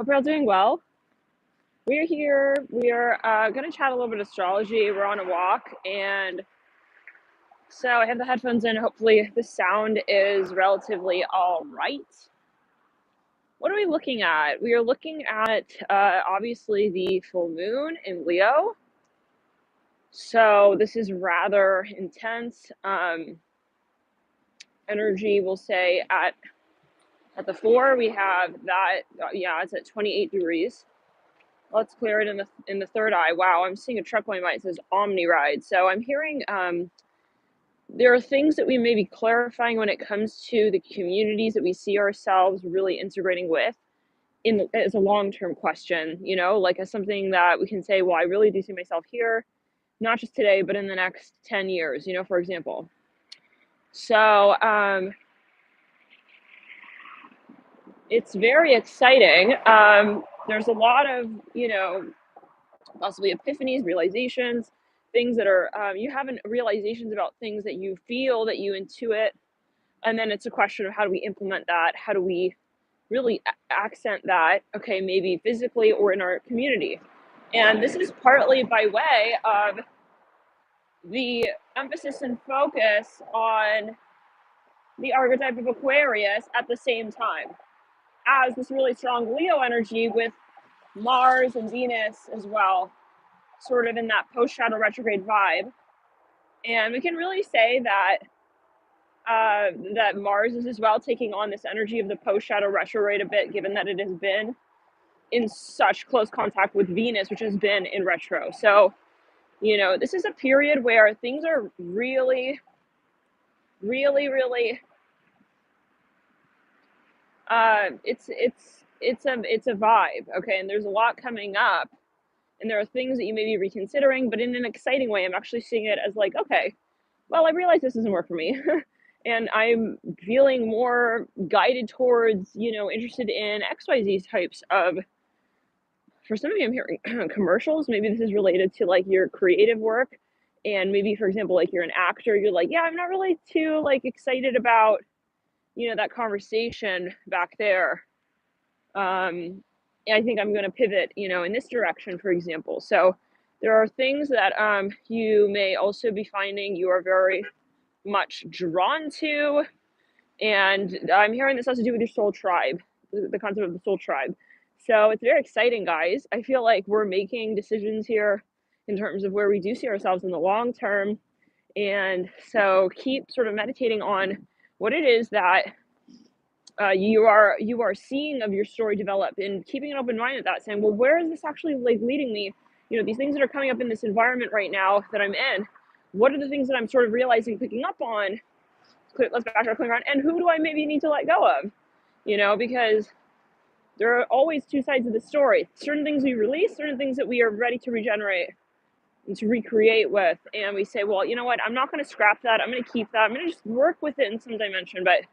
Hope you're all doing well. We're here. We're going to chat a little bit of astrology. We're on a walk, and so I have the headphones in. Hopefully, the sound is relatively all right. What are we looking at? We are looking at obviously the full moon in Leo. So this is rather intense energy. We'll say at the 4 we have that. Yeah, it's at 28 degrees. Let's clear it in the third eye. Wow, I'm seeing a truck going by. It says Omni Ride. So I'm hearing there are things that we may be clarifying when it comes to the communities that we see ourselves really integrating with as a long-term question, like as something that we can say, well, I really do see myself here, not just today, but in the next 10 years, for example. So it's very exciting. There's a lot of, possibly epiphanies, realizations, things that are you have realizations about things that you feel, that you intuit, and then it's a question of how do we implement that, how do we really accent that, okay, maybe physically or in our community. And this is partly by way of the emphasis and focus on the archetype of Aquarius at the same time as this really strong Leo energy with Mars and Venus as well, sort of in that post-shadow retrograde vibe. And we can really say that that Mars is as well taking on this energy of the post-shadow retrograde a bit, given that it has been in such close contact with Venus, which has been in retro. So, this is a period where things are really, really, really, it's a vibe, okay? And there's a lot coming up. And there are things that you may be reconsidering, but in an exciting way. I'm actually seeing it as like, okay, well, I realize this doesn't work for me. And I'm feeling more guided towards, interested in XYZ types of, for some of you, I'm hearing commercials. Maybe this is related to like your creative work. And maybe, for example, like you're an actor, you're like, yeah, I'm not really too like excited about, that conversation back there. I think I'm going to pivot, in this direction, for example. So there are things that you may also be finding you are very much drawn to. And I'm hearing this has to do with your soul tribe, the concept of the soul tribe. So it's very exciting, guys. I feel like we're making decisions here in terms of where we do see ourselves in the long term. And so keep sort of meditating on what it is that you are seeing of your story develop, and keeping an open mind at that, saying, well, where is this actually like leading me? These things that are coming up in this environment right now that I'm in, what are the things that I'm sort of realizing, picking up on? Let's backtrack, clear around, and who do I maybe need to let go of? Because there are always two sides of the story. Certain things we release, certain things that we are ready to regenerate and to recreate with. And we say, well, you know what, I'm not going to scrap that. I'm going to keep that. I'm going to just work with it in some dimension, but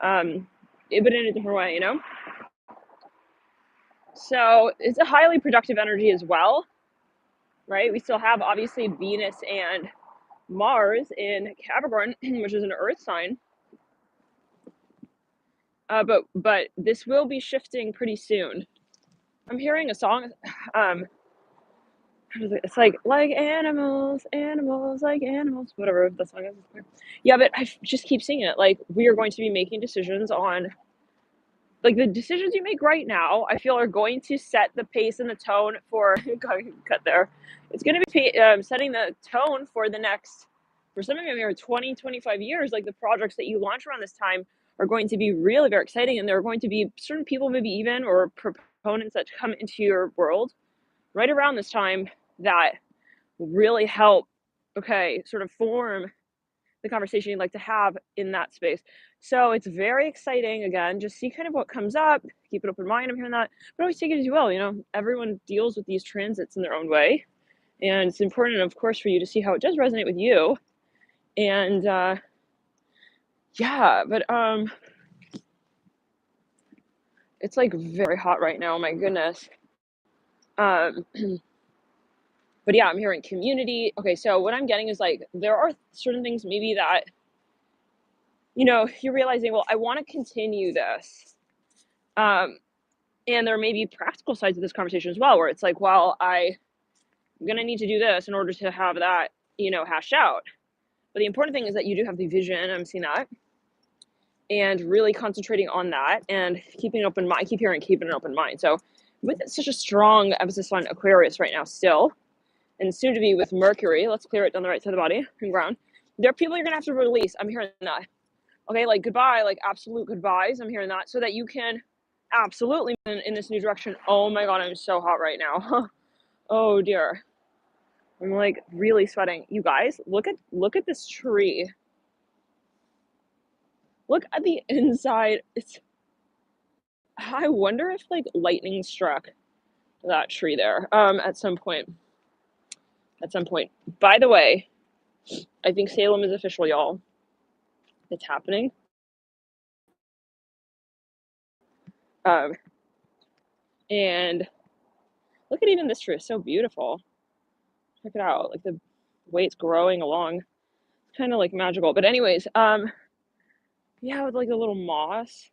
in a different way, So it's a highly productive energy as well, right? We still have obviously Venus and Mars in Capricorn, which is an earth sign. But this will be shifting pretty soon. I'm hearing a song. It's like animals, like animals, whatever the song is. Yeah, but I just keep singing it. Like, we are going to be making decisions on, like, the decisions you make right now, I feel, are going to set the pace and the tone for, cut there. It's going to be setting the tone for the next, for some of you here, 20, 25 years. Like, the projects that you launch around this time are going to be really very exciting. And there are going to be certain people, maybe even, or proponents that come into your world right around this time that will really help, sort of form the conversation you'd like to have in that space. So it's very exciting. Again, just see kind of what comes up, keep an open mind. I'm hearing that, but always take it as you will. Everyone deals with these transits in their own way. And it's important, of course, for you to see how it does resonate with you. And yeah, but it's like very hot right now. My goodness. But yeah, I'm hearing community. Okay, so what I'm getting is like, there are certain things maybe that, you're realizing, well, I want to continue this. And there may be practical sides of this conversation as well, where it's like, well, I'm going to need to do this in order to have that, hashed out. But the important thing is that you do have the vision. I'm seeing that. And really concentrating on that and keeping an open mind. I keep hearing keeping an open mind. So with such a strong emphasis on Aquarius right now still, and soon to be with Mercury, let's clear it down the right side of the body and ground. There are people you're going to have to release. I'm hearing that. Okay, like goodbye, like absolute goodbyes. I'm hearing that so that you can absolutely in this new direction. Oh my God, I'm so hot right now. Oh dear. I'm like really sweating. You guys, look at this tree. Look at the inside. I wonder if like lightning struck that tree there at some point. By the way, I think Salem is official, y'all. It's happening. And look at even this tree. It's so beautiful. Check it out. Like the way it's growing along. It's kind of like magical. But anyways, yeah, with like the little moss.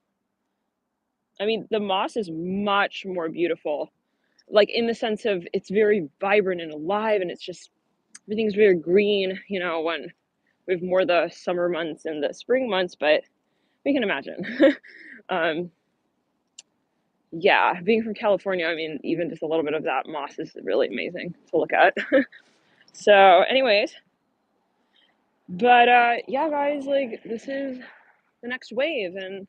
I mean, the moss is much more beautiful. Like in the sense of it's very vibrant and alive, and it's just everything's very green, when we have more the summer months and the spring months, but we can imagine. Yeah, being from California, I mean, even just a little bit of that moss is really amazing to look at. So anyways, but yeah, guys, like this is the next wave, and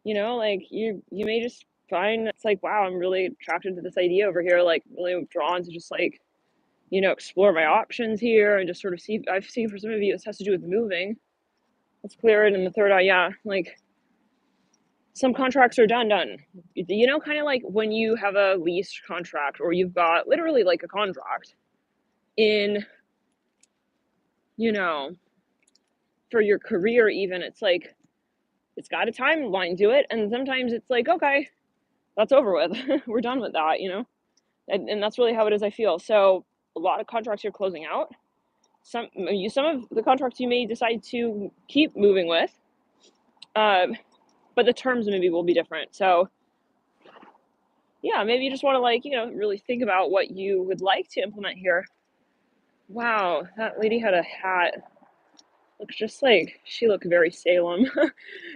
like you may just find it's like, wow, I'm really attracted to this idea over here, like really drawn to just like, explore my options here and just sort of see. I've seen for some of you this has to do with moving. Let's clear it in the third eye. Yeah, like some contracts are done. Kind of like when you have a lease contract or you've got literally like a contract in, for your career even, it's like, it's got a timeline to it. And sometimes it's like, okay, that's over with. We're done with that, and that's really how it is, I feel. So a lot of contracts you're closing out. Some of the contracts you may decide to keep moving with, but the terms maybe will be different. So yeah, maybe you just want to like, really think about what you would like to implement here. Wow, that lady had a hat. Looks just like, she looked very Salem.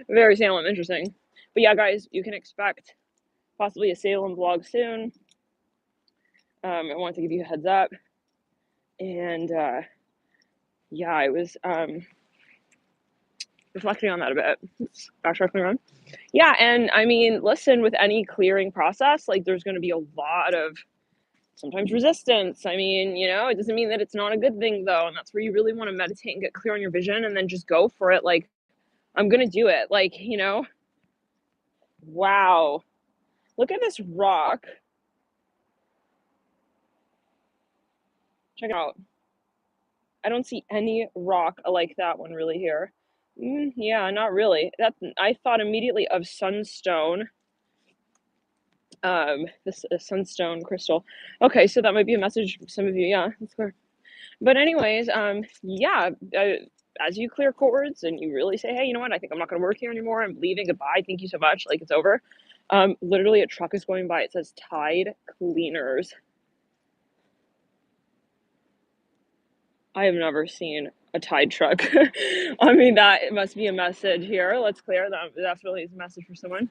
Very Salem, interesting. But yeah, guys, you can expect possibly a Salem vlog soon. I wanted to give you a heads up. And yeah, I was reflecting on that a bit. Backtracking around. Yeah, and I mean, listen, with any clearing process, like there's going to be a lot of sometimes resistance. I mean, it doesn't mean that it's not a good thing though. And that's where you really want to meditate and get clear on your vision and then just go for it. Like, I'm going to do it. Like, wow. Look at this rock. Check it out. I don't see any rock like that one really here. Yeah, not really. I thought immediately of Sunstone. This Sunstone crystal. Okay, so that might be a message for some of you. Yeah, that's clear. But anyways, yeah, as you clear cords and you really say, hey, you know what? I think I'm not going to work here anymore. I'm leaving. Goodbye. Thank you so much. Like, it's over. Literally a truck is going by. It says Tide Cleaners. I have never seen a Tide truck. I mean, that it must be a message here. Let's clear that. Definitely is a message for someone.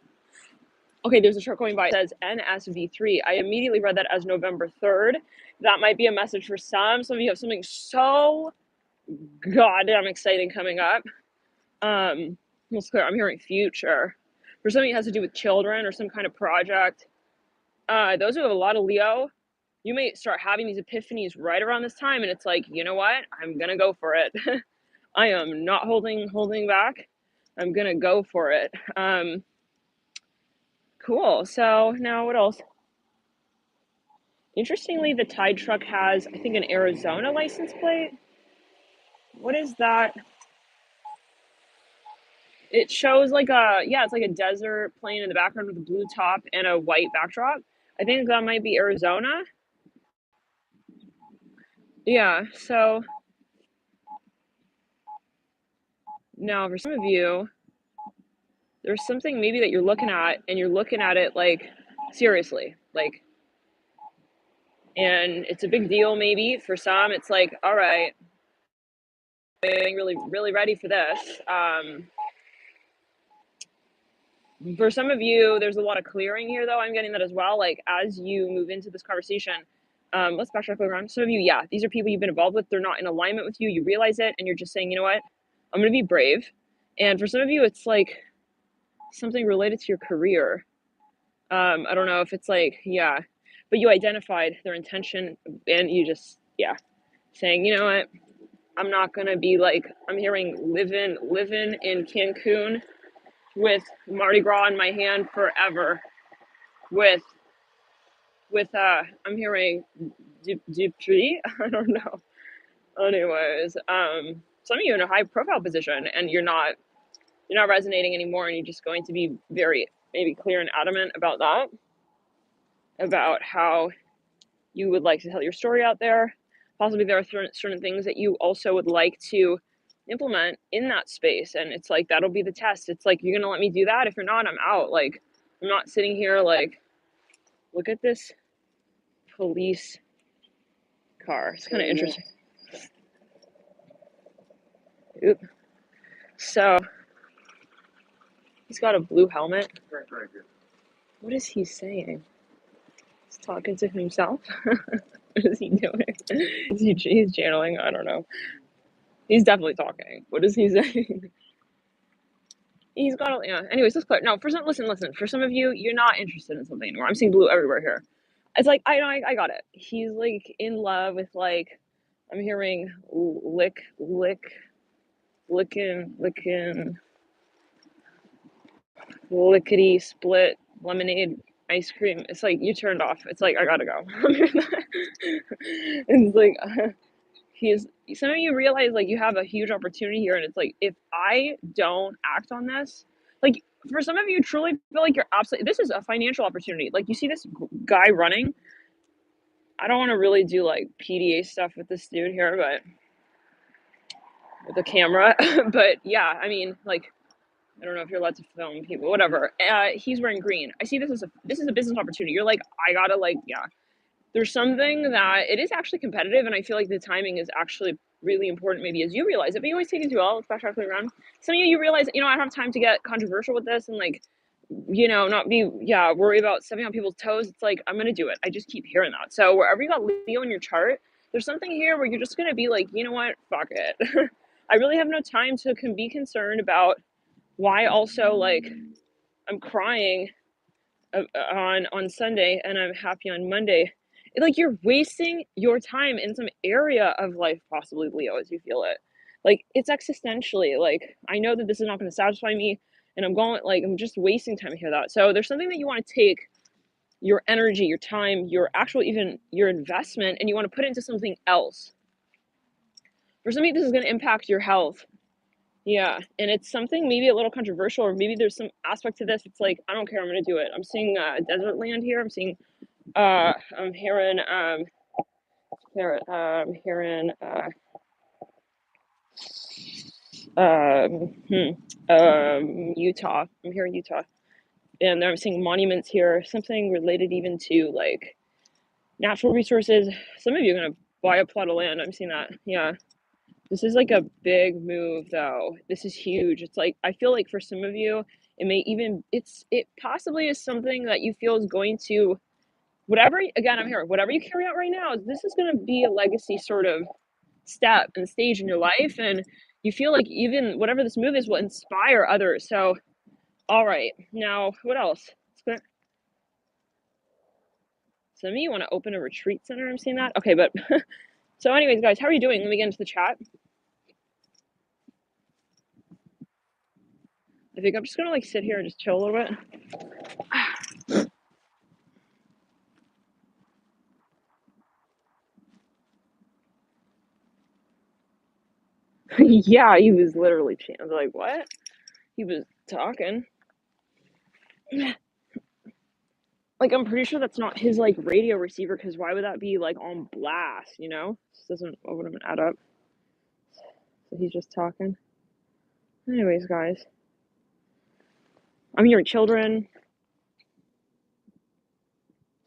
Okay, there's a truck going by. It says NSV3. I immediately read that as November 3rd. That might be a message for some. Some of you have something so goddamn exciting coming up. Let's clear. I'm hearing future. For some of you, it has to do with children or some kind of project. Those who have a lot of Leo, you may start having these epiphanies right around this time, and it's like, you know what? I'm gonna go for it. I am not holding back. I'm gonna go for it. Cool. So now what else? Interestingly, the Tide truck has, I think, an Arizona license plate. What is that? It shows like it's like a desert plane in the background with a blue top and a white backdrop. I think that might be Arizona. Yeah, so now for some of you, there's something maybe that you're looking at and you're looking at it like, seriously, like, and it's a big deal. Maybe for some it's like, all right, I'm really ready for this. For some of you, there's a lot of clearing here, though. I'm getting that as well. Like, as you move into this conversation, let's backtrack around. Some of you, yeah, these are people you've been involved with. They're not in alignment with you. You realize it, and you're just saying, you know what? I'm going to be brave. And for some of you, it's like something related to your career. I don't know if it's like, yeah, but you identified their intention, and you just, yeah, saying, you know what? I'm not going to be like, I'm hearing living in Cancun with Mardi Gras in my hand forever. With I'm hearing Dupri. I don't know. Anyways, some of you in a high profile position, and you're not resonating anymore, and you're just going to be very maybe clear and adamant about that, about how you would like to tell your story out there. Possibly there are certain things that you also would like to implement in that space, and it's like that'll be the test. It's like, you're gonna let me do that? If you're not, I'm out. Like, I'm not sitting here like, look at this police car. It's kind of interesting. Oop. So he's got a blue helmet. What is he saying? He's talking to himself. What is he doing? He's channeling? I don't know. He's definitely talking. What is he saying? He's got a, yeah. Anyways, let's clear. No, listen. For some of you, you're not interested in something anymore. I'm seeing blue everywhere here. It's like, I got it. He's like in love with, like, I'm hearing licking, lickety split lemonade ice cream. It's like, you turned off. It's like, I gotta go. It's like, some of you realize like you have a huge opportunity here, and it's like, if I don't act on this, like, for some of you truly feel like you're absolutely, this is a financial opportunity. Like, you see this guy running. I don't want to really do like PDA stuff with this dude here, but with the camera. But yeah, I mean, like, I don't know if you're allowed to film people, whatever. He's wearing green. I see this as a business opportunity. You're like, I gotta, like, yeah. There's something that it is actually competitive, and I feel like the timing is actually really important, maybe as you realize it, but you always take it well. Let's backtrack around. Some of you realize, I don't have time to get controversial with this and, like, not be, worry about stepping on people's toes. It's like, I'm gonna do it. I just keep hearing that. So wherever you got Leo in your chart, there's something here where you're just gonna be like, you know what, fuck it. I really have no time to be concerned about why also, like, I'm crying on Sunday and I'm happy on Monday. Like, you're wasting your time in some area of life, possibly, Leo, as you feel it. Like, it's existentially, like, I know that this is not going to satisfy me, and I'm just wasting time to hear that. So there's something that you want to take your energy, your time, your actual, even your investment, and you want to put it into something else. For some of you, this is going to impact your health. Yeah, and it's something maybe a little controversial, or maybe there's some aspect to this. It's like, I don't care, I'm gonna do it. I'm seeing desert land here. I'm seeing, I'm hearing, Utah. I'm hearing Utah, and I'm seeing monuments here. Something related even to like natural resources. Some of you are gonna buy a plot of land. I'm seeing that. Yeah. This is like a big move, though. This is huge. It's like, I feel like for some of you, it possibly is something that you feel is going to, again, I'm here, whatever you carry out right now, this is going to be a legacy sort of step and stage in your life. And you feel like even whatever this move is will inspire others. So, all right. Now, what else? Some of you want to open a retreat center. I'm seeing that. Okay, but so anyways, guys, how are you doing? Let me get into the chat. I think I'm just going to like sit here and just chill a little bit. Yeah, he was literally I was like, what? He was talking. Like, I'm pretty sure that's not his like radio receiver, because why would that be like on blast, This wouldn't add up. So he's just talking. Anyways, guys. I'm hearing children.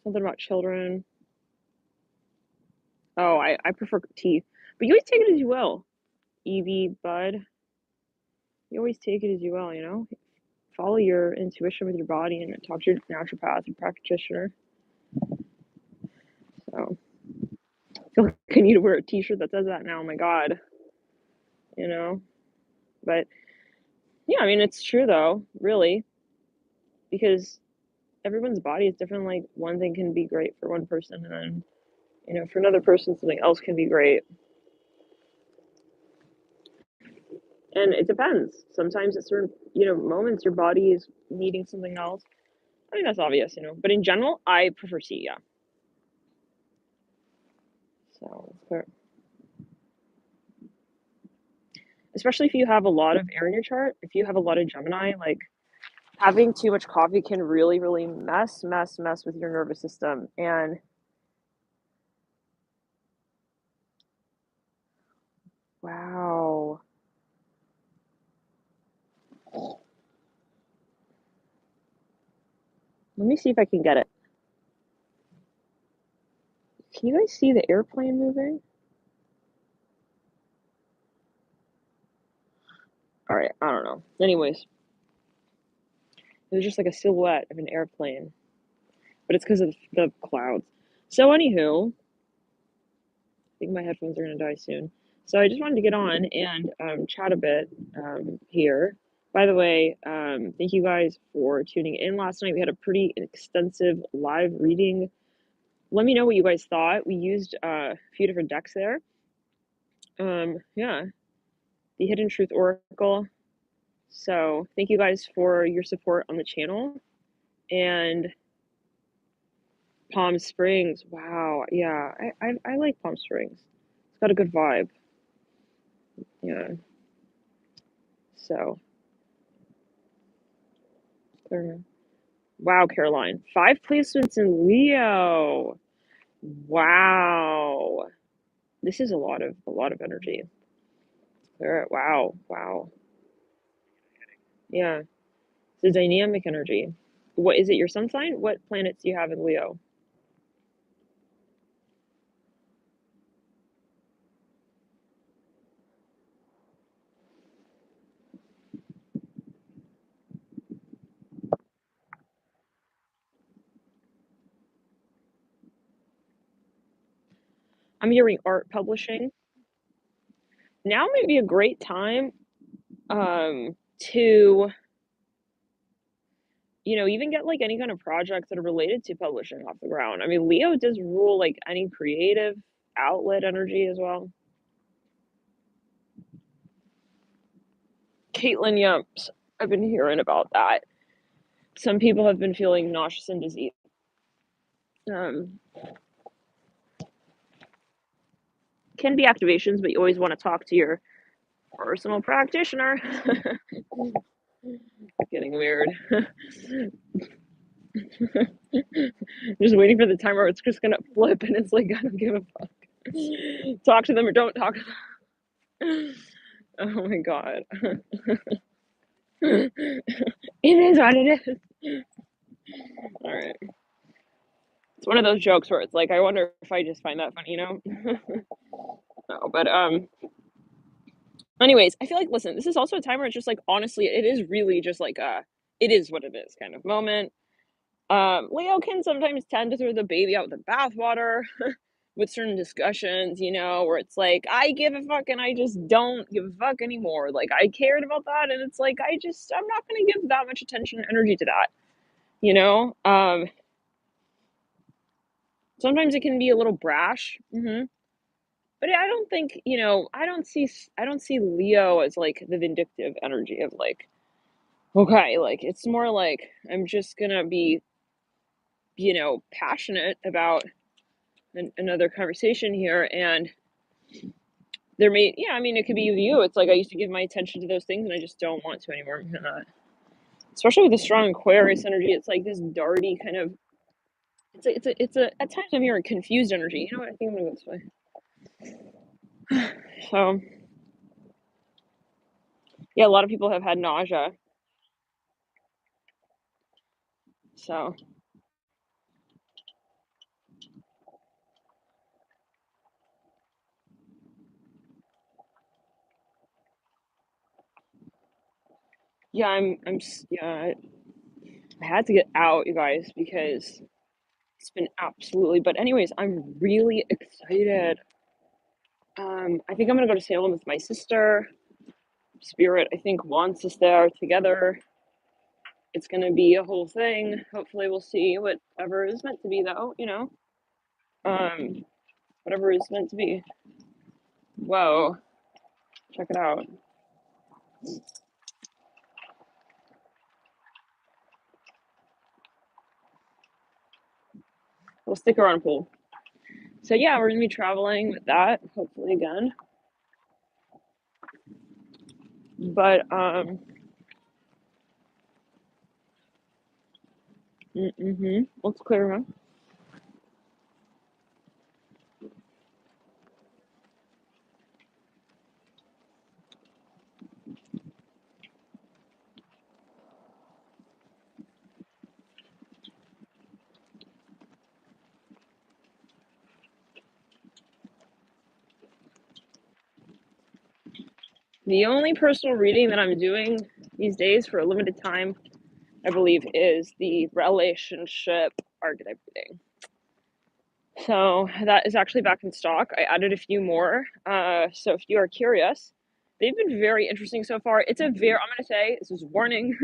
Something about children. Oh, I prefer tea. But you always take it as you will. Evie, Bud, you always take it as you will, you know? Follow your intuition with your body and talk to your naturopath and practitioner. So I feel like I need to wear a t-shirt that says that now. Oh my God. You know? But yeah, I mean, it's true though, really, because everyone's body is different. Like one thing can be great for one person, and then, you know, for another person, something else can be great. And it depends. Sometimes at certain, you know, moments, your body is needing something else. I think that's obvious, you know. But in general, I prefer tea, yeah. So, especially if you have a lot of air in your chart, if you have a lot of Gemini, like having too much coffee can really, really mess with your nervous system. And wow. Let me see if I can get it. Can you guys see the airplane moving? All right, I don't know. Anyways, it was just like a silhouette of an airplane, but it's because of the clouds. So, anywho, I think my headphones are gonna die soon. So I just wanted to get on and chat a bit here. By the way, thank you guys for tuning in last night. We had a pretty extensive live reading. Let me know what you guys thought. We used a few different decks there. Yeah, the Hidden Truth Oracle. So thank you guys for your support on the channel. And Palm Springs. Wow. Yeah, I like Palm Springs. It's got a good vibe. Yeah. So, wow, Caroline. 5 placements in Leo. Wow. This is a lot of energy. Wow. Wow. Yeah. It's a dynamic energy. What is it, your sun sign? What planets do you have in Leo? I'm hearing art publishing. Now may be a great time to, you know, even get like any kind of projects that are related to publishing off the ground. I mean, Leo does rule like any creative outlet energy as well. Caitlin Yumps. I've been hearing about that. Some people have been feeling nauseous and dizzy. Um, can be activations, but you always want to talk to your personal practitioner. Getting weird. Just waiting for the time where it's just gonna flip and it's like, I don't give a fuck. Talk to them or don't talk to them. Oh my god. It is what it is. Alright. It's one of those jokes where it's like, I wonder if I just find that funny, you know? No, but anyways, I feel like, listen, this is also a time where it's just like, honestly, it is really just like it is what it is kind of moment. Leo can sometimes tend to throw the baby out with the bathwater with certain discussions, you know, where it's like, I give a fuck and I just don't give a fuck anymore. Like, I cared about that, and it's like, I'm not gonna give that much attention and energy to that, you know? Sometimes it can be a little brash. But I don't think, you know, I don't see Leo as like the vindictive energy of like, okay, like it's more like I'm just gonna be, you know, passionate about another conversation here, and yeah, I mean, it could be you. It's like I used to give my attention to those things, and I just don't want to anymore. Especially with the strong Aquarius energy, it's like this darty kind of. It's a. At times I'm hearing confused energy. You know what? I think I'm gonna go this way. So yeah, a lot of people have had nausea. So Yeah, yeah, I had to get out, you guys, because it's been absolutely, but anyways, I'm really excited. I think I'm gonna go to Salem with my sister. Spirit, I think, wants us there together. It's gonna be a whole thing. Hopefully we'll see whatever is meant to be though, you know? Um, whatever is meant to be. Whoa, check it out. Little sticker on pool. So yeah, we're gonna be traveling with that, hopefully again. But looks clear, huh? The only personal reading that I'm doing these days for a limited time, I believe, is the relationship archetype reading. So that is actually back in stock. I added a few more. So if you are curious, they've been very interesting so far. It's a very, I'm gonna say, this is warning,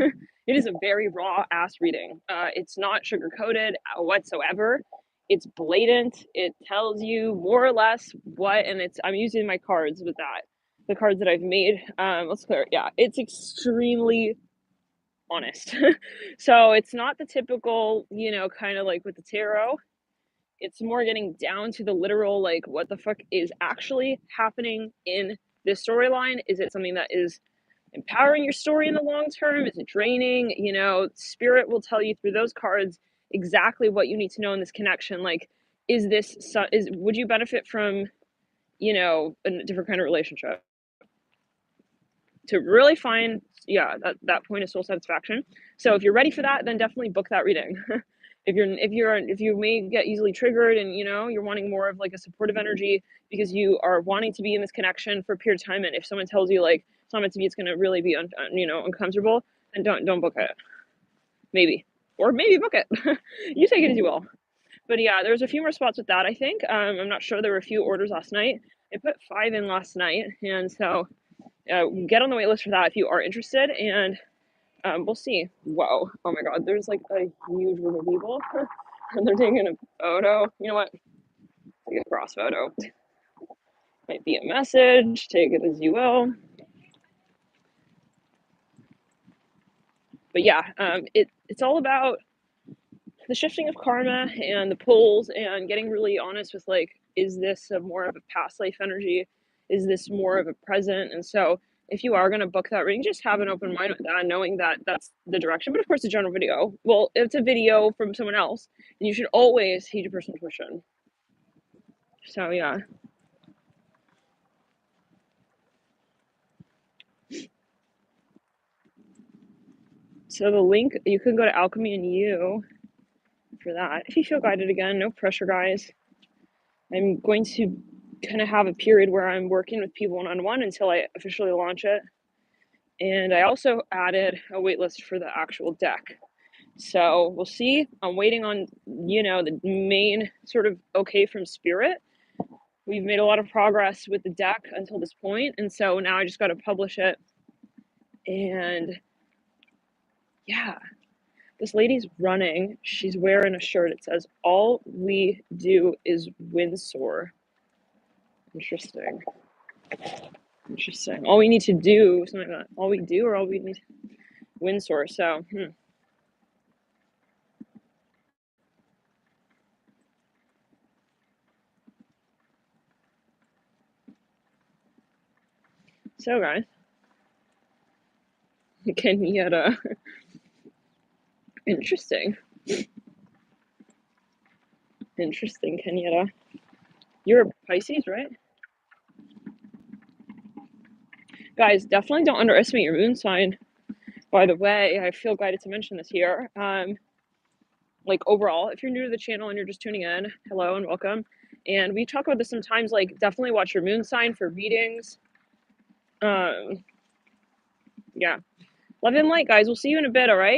it is a very raw ass reading. It's not sugar coated whatsoever. It's blatant. It tells you more or less what, and I'm using my cards with that. The cards that I've made. Let's clear it. Yeah, it's extremely honest. So it's not the typical, kind of like with the tarot. It's more getting down to the literal, like, what the fuck is actually happening in this storyline? Is it something that is empowering your story in the long term? Is it draining? Spirit will tell you through those cards exactly what you need to know in this connection. Like, would you benefit from, a different kind of relationship? To really find, yeah, that point of soul satisfaction. So if you're ready for that, then definitely book that reading. If you may get easily triggered and you're wanting more of like a supportive energy because you are wanting to be in this connection for a period of time, and if someone tells you like it's not meant to be, it's going to really be uncomfortable, then don't book it. Maybe, or maybe book it. You take it as you will. But yeah, there's a few more spots with that, I think. I'm not sure. There were a few orders last night. I put 5 in last night, and so get on the wait list for that if you are interested. And we'll see. Whoa. Oh my god, there's like a huge group of people. And they're taking a photo. You know what? Take a cross photo. Might be a message. Take it as you will. But yeah, it's all about the shifting of karma and the pulls and getting really honest with, like, is this more of a past life energy? Is this more of a present? And so if you are going to book that reading, just have an open mind with that, knowing that that's the direction. But of course, a general video, well, if it's a video from someone else, then you should always heed your personal intuition. So yeah. So the link, you can go to Alchemy and You for that. If you feel guided, again, no pressure, guys. I'm going to kind of have a period where I'm working with people one-on-one until I officially launch it. And I also added a waitlist for the actual deck. So we'll see. I'm waiting on, the main sort of okay from Spirit. We've made a lot of progress with the deck until this point, and so now I just got to publish it. And yeah, this lady's running. She's wearing a shirt. It says, "All we do is Windsor." Interesting. All we need to do, something like that. All we do, or all we need, Windsor. So, So guys, Kenyatta. Interesting. Interesting, Kenyatta. You're a Pisces, right? Guys, definitely don't underestimate your moon sign. By the way, I feel guided to mention this here. Like, overall, if you're new to the channel and you're just tuning in, hello and welcome. And we talk about this sometimes, like, definitely watch your moon sign for readings. Yeah. Love and light, guys. We'll see you in a bit, all right?